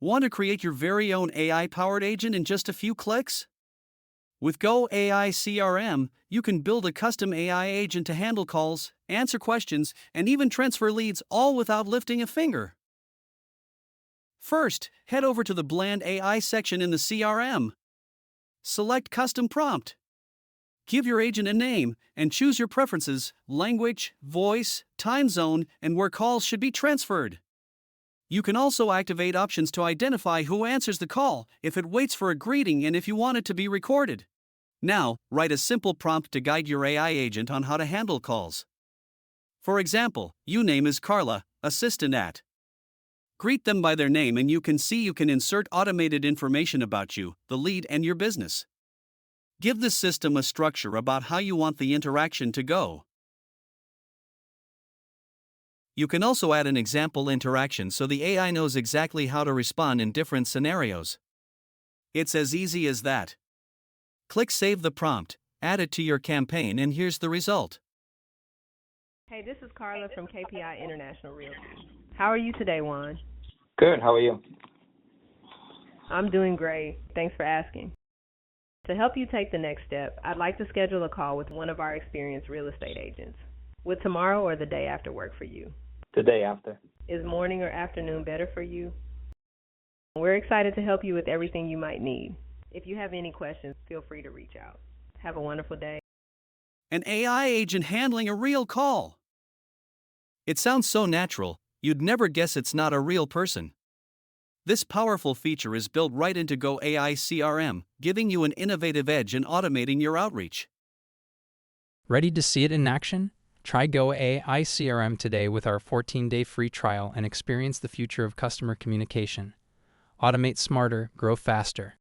Want to create your very own AI-powered agent in just a few clicks? With Go AI CRM, you can build a custom AI agent to handle calls, answer questions, and even transfer leads, all without lifting a finger. First, head over to the Bland AI section in the CRM. Select Custom Prompt. Give your agent a name and choose your preferences, language, voice, time zone, and where calls should be transferred. You can also activate options to identify who answers the call, if it waits for a greeting, and if you want it to be recorded. Now, write a simple prompt to guide your AI agent on how to handle calls. For example, your name is Carla, assistant at. Greet them by their name and you can insert automated information about you, the lead, and your business. Give the system a structure about how you want the interaction to go. You can also add an example interaction so the AI knows exactly how to respond in different scenarios. It's as easy as that. Click Save the prompt, add it to your campaign, and here's the result. Hey, this is Carla from KPI International Realty. How are you today, Juan? Good, how are you? I'm doing great. Thanks for asking. To help you take the next step, I'd like to schedule a call with one of our experienced real estate agents. Would tomorrow or the day after work for you? The day after. Is morning or afternoon better for you? We're excited to help you with everything you might need. If you have any questions, feel free to reach out. Have a wonderful day. An AI agent handling a real call. It sounds so natural, you'd never guess it's not a real person. This powerful feature is built right into Go AI CRM, giving you an innovative edge in automating your outreach. Ready to see it in action? Try Go AI CRM today with our 14-day free trial and experience the future of customer communication. Automate smarter, grow faster.